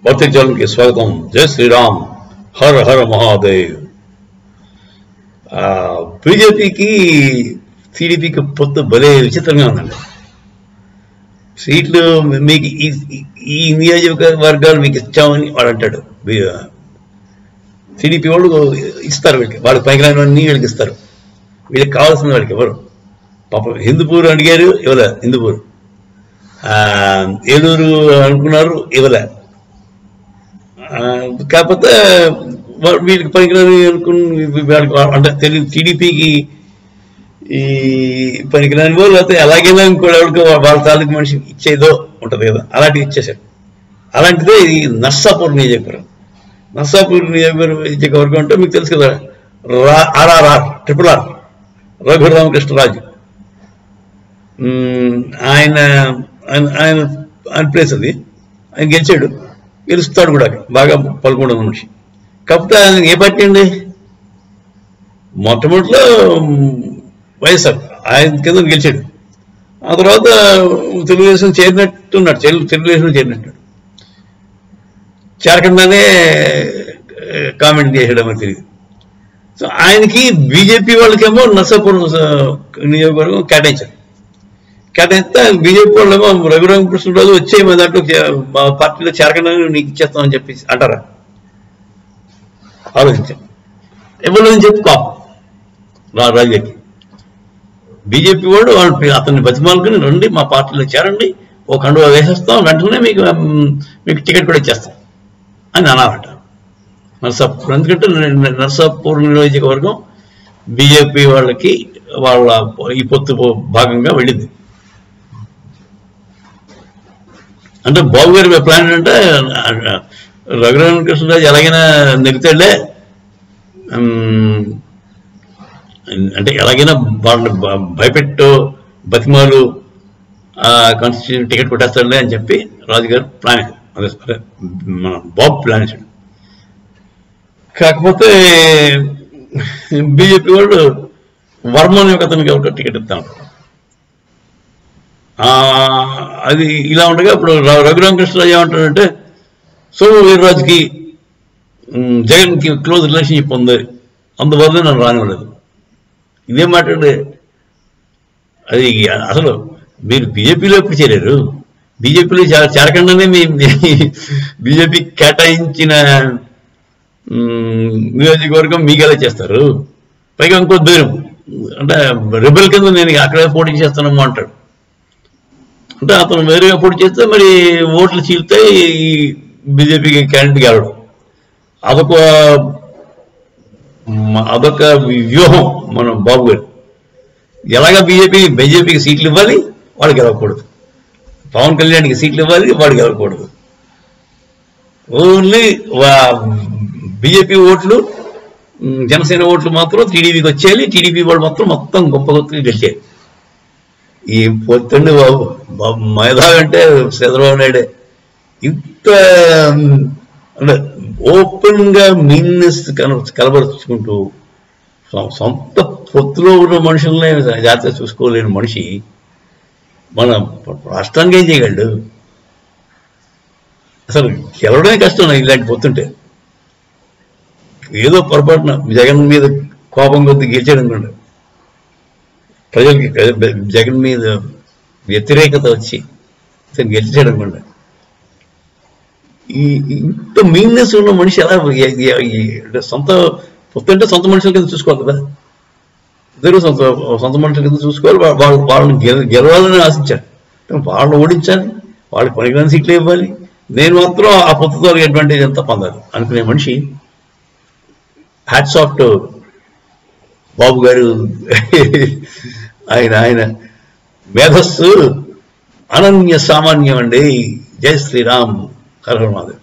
భౌతిక కి స్వాగతం. జై శ్రీరామ్, హర హర మహాదేవ్. బీజేపీకి టీడీపీకి పొత్తు భలే విచిత్రంగా ఉందండి. సీట్లు మీకు ఈ నియోజకవర్గాలు మీకు ఇచ్చామని వాడు అంటాడు. టీడీపీ వాళ్ళు ఇస్తారు, వీళ్ళకి వాళ్ళకి పైకి రానివన్నీ వీళ్ళకి ఇస్తారు. వీళ్ళకి కావాల్సిన వాడికి ఎవరు? పాపం హిందూపూర్ అడిగారు, ఇవ్వలే. హిందూపూర్ ఏలూరు అనుకున్నారు, ఇవ్వలే. కాకపోతే వీళ్ళకి పనికిరాని అనుకుని అంటే టీడీపీకి ఈ పనికిరాని వాళ్ళు అయితే ఎలాగైనా ఇంకోటి ఎవరికి వాళ్ళ తాలూకు మనిషి ఇచ్చేదో ఉంటుంది కదా, అలాంటివి ఇచ్చేసాడు. అలాంటిదే ఇది నర్సాపూర్ నియోజకవర్గం. నర్సాపూర్ నియోజకవర్గం అంటే మీకు తెలుసు కదా, RRR రఘురామకృష్ణరాజు ఆయన ఆయన ఆయన ప్లేస్ అది. ఆయన గెలిచాడు, గెలుస్తాడు కూడా, బాగా పలుకున్న మనిషి. కాకపోతే ఆయన ఏ పార్టీ అండి? మొట్టమొదటిలో వైఎస్ఆర్ ఆయన కింద గెలిచాడు. ఆ తర్వాత తెలుగుదేశం చేరినట్టున్నాడు, తెలుగుదేశం చేరినట్టు చేరకుండానే కామెంట్ చేయడం అని తెలియదు. సో ఆయనకి బీజేపీ వాళ్ళకేమో నర్సాపూర్ నియోజకవర్గం కేటాయించారు. కేటాయిస్తే బీజేపీ వాళ్ళేమో రఘురామకృష్ణరాజు వచ్చే మా దాంట్లో పార్టీలో చేరకుండా నీకు ఇచ్చేస్తామని చెప్పి అంటారా? ఆలోచించాం. ఇవ్వలేదని చెప్పి పాపం రాజుకి. బీజేపీ వాడు అతన్ని బతిమాలుకుని రండి మా పార్టీలో చేరండి, ఓ కండువా వేసేస్తాం, వెంటనే మీకు టికెట్ కూడా ఇచ్చేస్తాం అని అనాలంట నర్సాపూర్. ఎందుకంటే నర్సాపూర్ నియోజకవర్గం బీజేపీ వాళ్ళకి వాళ్ళ ఈ పొత్తు భాగంగా వెళ్ళింది. అంటే బాబు గారి ప్లాన్ ఏంటంటే రఘురామకృష్ణరాజు ఎలాగైనా నెగ్గుతాడులే, అంటే ఎలాగైనా వాళ్ళని భయపెట్టు బతిమాలు కాన్స్టిట్యూషన్ టికెట్ కొట్టేస్తాడులే అని చెప్పి రాజుగారు ప్లాన్, అదే మన బాబు ప్లాన్ వేసాడు. కాకపోతే బీజేపీ వాళ్ళు వర్మని ఒక అతనికి ఎవరికో టికెట్ ఇస్తాను. అది ఇలా ఉండగా ఇప్పుడు రఘురామకృష్ణరాజు ఏమంటాడంటే, సోము వీర్రాజుకి జగన్కి క్లోజ్ రిలేషన్షిప్ ఉంది, అందువల్ల నన్ను రానివ్వలేదు. ఇదే మాట్లాడే. అది అసలు మీరు బీజేపీలో ఎప్పుడు చేరారు? బీజేపీలో చేరకుండానే మీ బీజేపీ కేటాయించిన నియోజకవర్గం మీకు ఎలా చేస్తారు? పైగా ఇంకో దూరం అంటే రెబెల్ కింద నేను అక్కడే పోటీ చేస్తానమ్మా అంటాడు. అంటే అతను వేరేగా పోటీ చేస్తే మరి ఓట్లు చీలుతాయి, బీజేపీకి క్యాండిడేట్ గెలవడం. అదొక వ్యూహం మన బాబు గారు. ఎలాగా బీజేపీకి సీట్లు ఇవ్వాలి, వాడు గెలవకూడదు. పవన్ కళ్యాణ్కి సీట్లు ఇవ్వాలి, వాడు గెలవకూడదు. ఓన్లీ బీజేపీ ఓట్లు, జనసేన ఓట్లు మాత్రం టీడీపీకి వచ్చేయాలి. టీడీపీ వాళ్ళు మాత్రం మొత్తం గొప్ప గొప్పగా గెలిచేయాలి. ఈ పొత్తండి బాబు మేధావి అంటే చంద్రబాబు నాయుడే. ఇంత అంటే ఓపెన్ గా మీన్నెస్ కనబరుచుకుంటూ సొంత పొత్తులో ఉన్న మనుషులనే జాగ్రత్తగా చూసుకోలేని మనిషి మన రాష్ట్రానికి ఏం చేయగలడు? అసలు గెలవడమే కష్టం ఇలాంటి పొత్తుంటే. ఏదో పొరపాటున జగన్ మీద కోపం కొద్ది గెలిచాడు అనుకోండి, ప్రజలకి జగన్ మీద వ్యతిరేకత వచ్చి గెలిచాడు అనుకోండి, ఇంత మీన్నెస్ ఉన్న మనిషి ఎలా సొంత పొత్తుంటే సొంత మనుషుల కింద చూసుకోవాలి కదా, ఇద్దరు సొంత మనుషుల కింద చూసుకోవాలి. వాళ్ళని గెలవాలని ఆశించారు, వాళ్ళని ఓడించాలి, వాళ్ళకి పనికిరాని సీట్లు ఇవ్వాలి, నేను మాత్రం ఆ పొత్తుతో అడ్వాంటేజ్ అంతా పొందాలి అనుకునే మనిషి. హ్యాట్స్ ఆఫ్ టు బాబు గారు. ఆయన మేధస్సు అనన్య సామాన్యం అండి. జై శ్రీరామ్, హర హర మహాదేవ్.